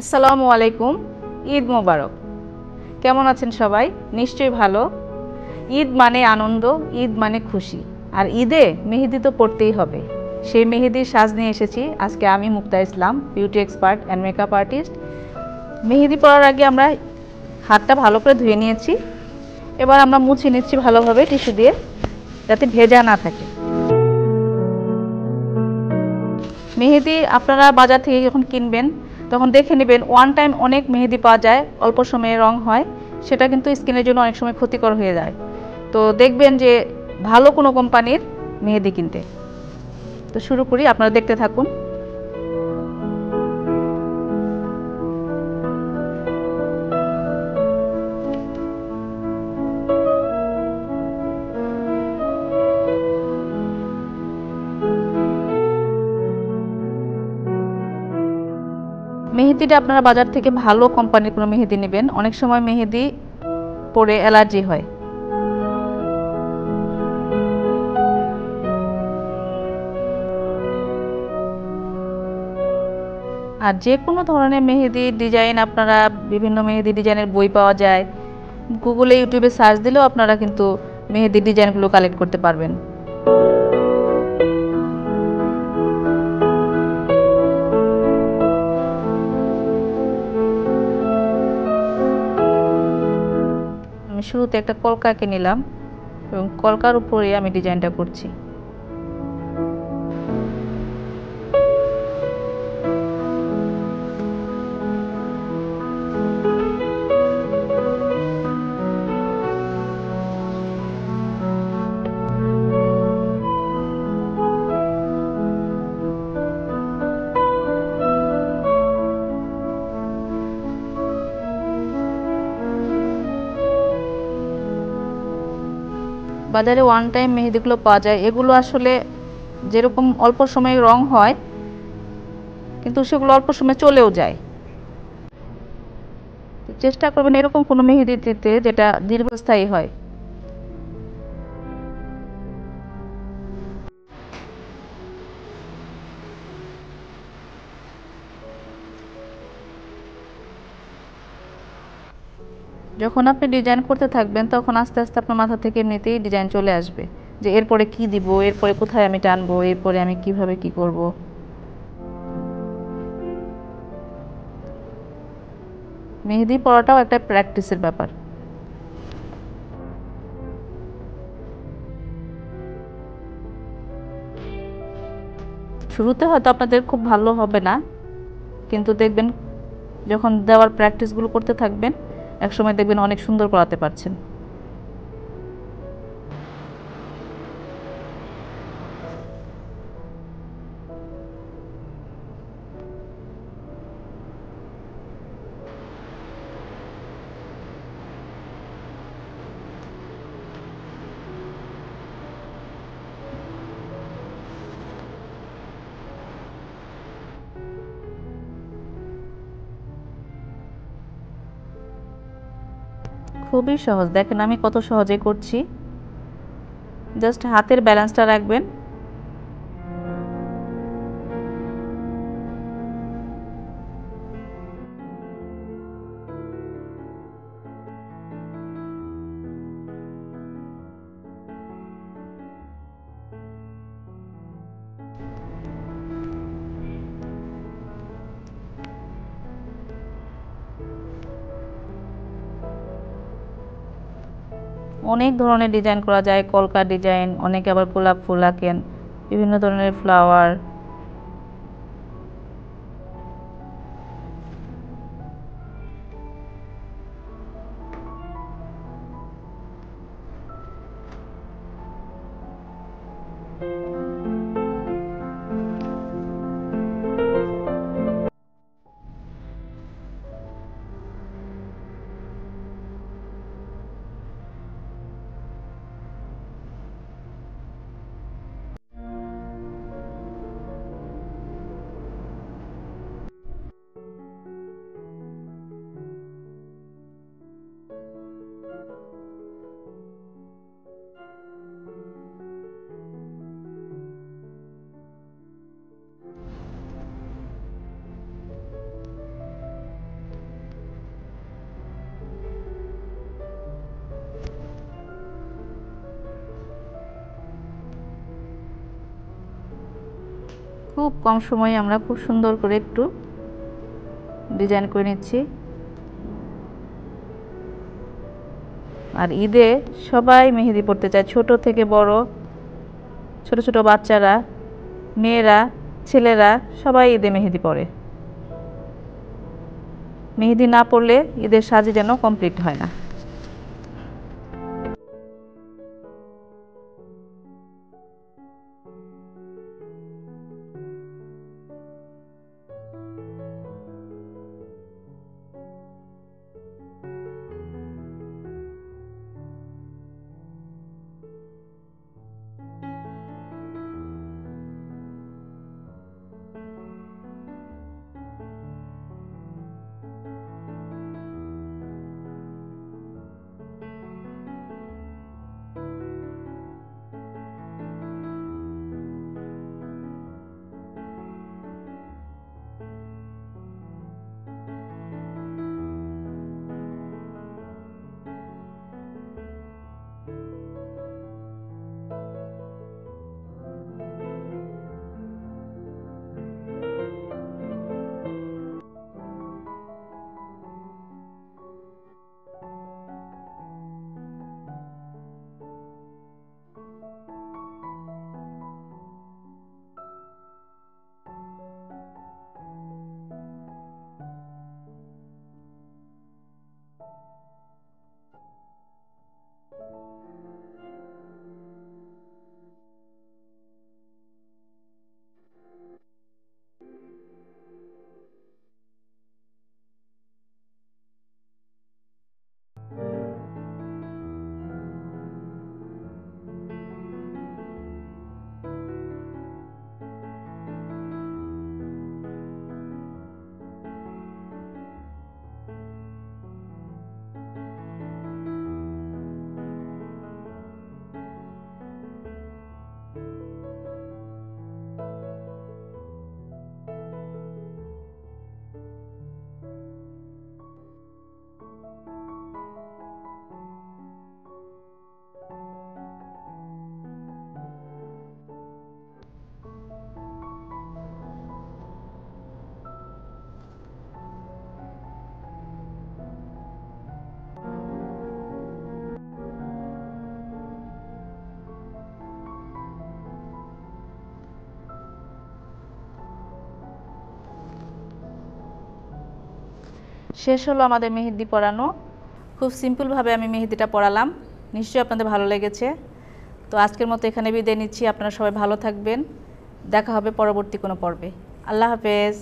আসসালামু আলাইকুম। ঈদ মোবারক। কেমন আছেন সবাই? নিশ্চয়ই ভালো। ঈদ মানে আনন্দ, ঈদ মানে খুশি। আর ঈদে মেহেদি তো পড়তেই হবে। সেই মেহেদির সাজ নিয়ে এসেছি আজকে আমি Mukta Islam, beauty expert and makeup artist. মেহেদি পরার আগে আমরা হাতটা ভালো করে ধুয়ে নিয়েছি। এবার আমরা মুছে নিচ্ছি ভালোভাবে টিস্যু দিয়ে, যাতে ভেজা না থাকে। মেহেদি আপনারা বাজার থেকে যখন কিনবেন তখন দেখে নেবেন ওয়ান টাইম অনেক মেহেদি পাওয়া যায়, অল্প সময়ে রং হয়, সেটা কিন্তু স্কিনের জন্য অনেক সময় ক্ষতিকর হয়ে যায়। তো দেখবেন যে ভালো কোনো কোম্পানির মেহেদি কিনতে। তো শুরু করি, আপনারা দেখতে থাকুন। মেহেদিটা আপনারা বাজার থেকে ভালো কোম্পানির কোনো মেহেদি নেবেন। অনেক সময় মেহেদি পরে অ্যালার্জি হয়। আর যে কোনো ধরনের মেহেদি ডিজাইন, আপনারা বিভিন্ন মেহেদি ডিজাইনের বই পাওয়া যায়, গুগলে ইউটিউবে সার্চ দিলেও আপনারা কিন্তু মেহেদি ডিজাইনগুলো কালেক্ট করতে পারবেন। আমি শুরুতে একটা কলকাকে নিলাম এবং কলকার উপরে আমি ডিজাইনটা করছি। বাজারে ওয়ান টাইম মেহেদিগুলো পাওয়া যায়, এগুলো আসলে যেরকম অল্প সময়ে রং হয়, কিন্তু সেগুলো অল্প সময় চলেও যায়। চেষ্টা করবেন এরকম কোনো মেহেদি দিতে যেটা দীর্ঘস্থায়ী হয়। যখন আপনি ডিজাইন করতে থাকবেন তখন আস্তে আস্তে আপনার মাথা থেকে এমনিতেই ডিজাইন চলে আসবে, যে এরপরে কি দিব, এরপরে কোথায় আমি টানবো, এরপরে আমি কিভাবে কি করব। মেহেদি পড়াটাও একটা প্র্যাকটিসের ব্যাপার। শুরুতে হয়তো আপনাদের খুব ভালো হবে না, কিন্তু দেখবেন যখন দেওয়ার প্র্যাকটিসগুলো করতে থাকবেন একসময় দেখবেন অনেক সুন্দর করাতে পারছেন। খুবই সহজ, দেখেন আমি কত সহজে করছি। জাস্ট হাতের ব্যালেন্সটা রাখবেন। অনেক ধরনের ডিজাইন করা যায়, কলকা ডিজাইন, অনেকে আবার গোলাপ ফুল আঁকেন, বিভিন্ন ধরনের ফ্লাওয়ার। খুব কম সময়ে আমরা খুব সুন্দর করে একটু ডিজাইন করে নিচ্ছি। আর ঈদে সবাই মেহেদি পরতে চায়, ছোট থেকে বড়, ছোট ছোট বাচ্চারা, মেয়েরা, ছেলেরা সবাই ঈদে মেহেদি পরে। মেহেদি না পরলে ঈদের সাজই যেন কমপ্লিট হয় না। শেষ হলো আমাদের মেহেদি পরানো। খুব সিম্পলভাবে আমি মেহেদিটা পরালাম, নিশ্চয়ই আপনাদের ভালো লেগেছে। তো আজকের মতো এখানে বিদায় নিচ্ছি। আপনারা সবাই ভালো থাকবেন, দেখা হবে পরবর্তী কোনো পর্বে। আল্লাহ হাফেজ।